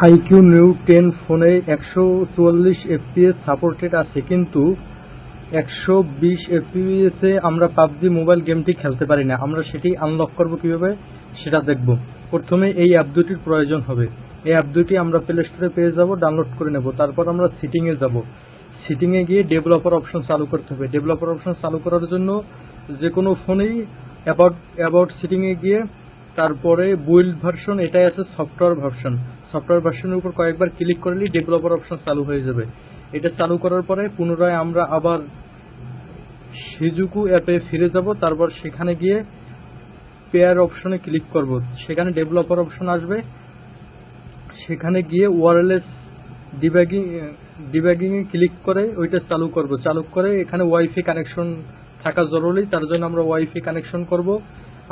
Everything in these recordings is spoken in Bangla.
আইকিউ নিউ 10 ফোনে 144 এফপিএস সাপোর্টেড আছে, কিন্তু 120 এফপিএসে আমরা পাবজি মোবাইল গেমটি খেলতে পারি না। আমরা সেটি আনলক করব কিভাবে সেটা দেখব। প্রথমে এই অ্যাপ দুটির প্রয়োজন হবে। এই অ্যাপ দুটি আমরা প্লে স্টোরে পেয়ে যাব, ডাউনলোড করে নেব। তারপর আমরা সিটিংয়ে যাব। সিটিংয়ে গিয়ে ডেভেলপার অপশন চালু করতে হবে। ডেভেলপার অপশন চালু করার জন্য যে কোনো ফোনেই অ্যাবাউট সিটিংয়ে গিয়ে তারপরে বিল্ড ভার্সন, এটাই আছে সফটওয়্যার ভার্সন। সফটওয়্যার ভার্সনের উপর কয়েকবার ক্লিক করলেই ডেভেলপার অপশন চালু হয়ে যাবে। এটা চালু করার পরে পুনরায় আমরা আবার শিজুকু অ্যাপে ফিরে যাব। তারপর সেখানে গিয়ে পেয়ার অপশনে ক্লিক করব। সেখানে ডেভেলপার অপশন আসবে। সেখানে গিয়ে ওয়্যারলেস ডিবাগিংয়ে ক্লিক করে ওইটা চালু করব। চালু করে এখানে ওয়াইফাই কানেকশন থাকা জরুরি, তার জন্য আমরা ওয়াইফাই কানেকশন করব।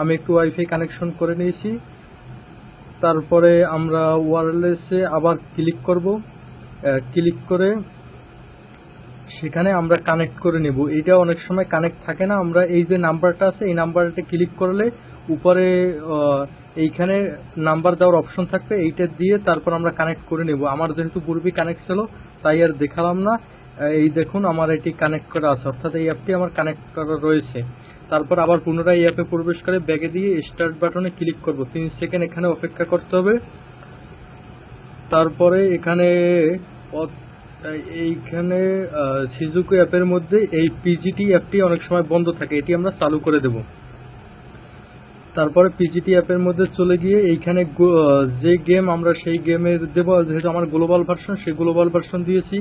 আমি একটু ওয়াইফাই কানেকশন করে নিয়েছি। তারপরে আমরা ওয়্যারলেসে আবার ক্লিক করব। ক্লিক করে সেখানে আমরা কানেক্ট করে নেব। এটা অনেক সময় কানেক্ট থাকে না। আমরা এই যে নাম্বারটা আছে, এই নাম্বারটা ক্লিক করলে উপরে এইখানে নাম্বার দেওয়ার অপশন থাকবে, এইটা দিয়ে তারপর আমরা কানেক্ট করে নেব। আমার যেহেতু পূর্বে কানেক্ট ছিল তাই আর দেখালাম না। এই দেখুন আমার এটি কানেক্ট করা আছে, অর্থাৎ এই অ্যাপটি আমার কানেক্ট করা রয়েছে। তারপর আবার পুনরায় এই অ্যাপে প্রবেশ করে ব্যাগে দিয়ে স্টার্ট বাটনে ক্লিক করব। 3 সেকেন্ড এখানে অপেক্ষা করতে হবে। তারপরে এইখানে শিজুকু অ্যাপের মধ্যে এই পিজিটি অ্যাপটি অনেক সময় বন্ধ থাকে, এটি আমরা চালু করে দেব। তারপরে পিজিটি অ্যাপের মধ্যে চলে গিয়ে এইখানে যে গেম আমরা সেই গেমের দেব। যেহেতু আমার গ্লোবাল ভার্সন, সেই গ্লোবাল ভার্সন দিয়েছি।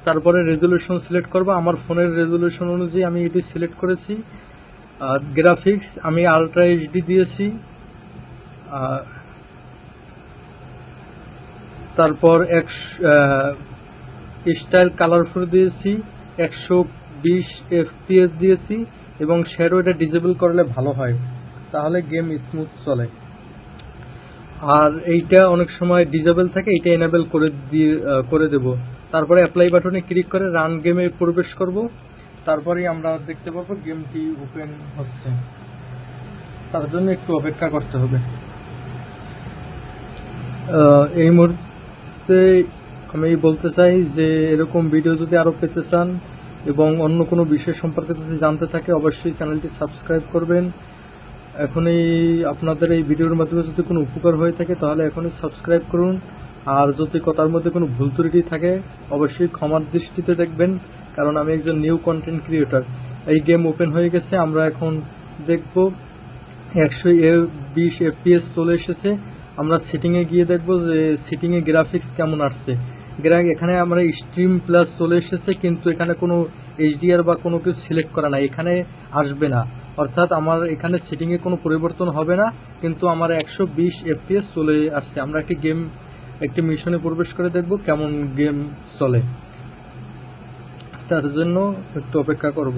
তারপরে রেজলিউশন সিলেক্ট করব। আমার ফোনের রেজলিউশন অনুযায়ী আমি এটি সিলেক্ট করেছি। গ্রাফিক্স আমি আলট্রা এইচডি দিয়েছি। তারপর স্টাইল কালারফুল দিয়েছি, 120 এফপিএস দিয়েছি এবং শ্যাডো এটা ডিসেবল করলে ভালো হয়, তাহলে গেম স্মুথ চলে। আর এইটা অনেক সময় ডিসেবল থাকে, এইটা এনেবল করে দেব। তারপরে অ্যাপ্লাই বাটনে ক্লিক করে রান গেমে প্রবেশ করব। তারপরেই আমরা দেখতে পাবো গেমটি ওপেন হচ্ছে। তার জন্য একটু অপেক্ষা করতে হবে। এই মুহূর্তে আমি বলতে চাই যে এরকম ভিডিও যদি আরও পেতে চান এবং অন্য কোনো বিষয় সম্পর্কে যদি জানতে থাকে অবশ্যই চ্যানেলটি সাবস্ক্রাইব করবেন। এখনই আপনাদের এই ভিডিওর মাধ্যমে যদি কোনো উপকার হয়ে থাকে তাহলে এখনই সাবস্ক্রাইব করুন। আর যদি কথার মধ্যে কোনো ভুল ত্রুটি থাকে অবশ্যই ক্ষমার দৃষ্টিতে দেখবেন, কারণ আমি একজন নিউ কন্টেন্ট ক্রিয়েটর। এই গেম ওপেন হয়ে গেছে, আমরা এখন দেখব 120 এফপিএস চলে এসেছে। আমরা সেটিংয়ে গিয়ে দেখব যে সেটিংয়ে গ্রাফিক্স কেমন আসছে। এখানে আমরা স্ট্রিম প্লাস চলে এসেছে, কিন্তু এখানে কোনো এইচডিআর বা কোনো কিছু সিলেক্ট করা নাই, এখানে আসবে না। অর্থাৎ আমার এখানে সেটিংয়ে কোনো পরিবর্তন হবে না, কিন্তু আমার 120 এফপিএস চলে আসছে। আমরা একটি মিশনে প্রবেশ করে দেখব কেমন গেম চলে। তার জন্য একটু অপেক্ষা করব।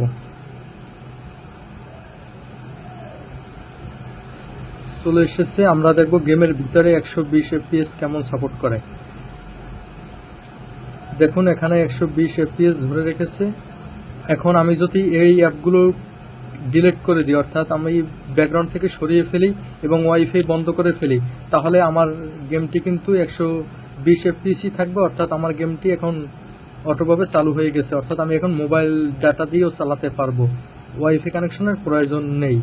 চলে এসেছে, আমরা দেখব গেমের ভিতরে 120 এফপিএস কেমন সাপোর্ট করে। দেখুন এখানে 120 এফপিএস ধরে রেখেছে। এখন আমি যদি এই অ্যাপগুলো ডিলিট করে দিই, অর্থাৎ আমি ব্যাকগ্রাউন্ড থেকে সরিয়ে ফেলি এবং ওয়াইফাই বন্ধ করে ফেলি, তাহলে আমার গেমটি কিন্তু 120 এফপিএসই থাকবে। অর্থাৎ আমার গেমটি এখন অটোভাবে চালু হয়ে গেছে, অর্থাৎ আমি এখন মোবাইল ডাটা দিয়েও চালাতে পারবো, ওয়াইফাই কানেকশনের প্রয়োজন নেই।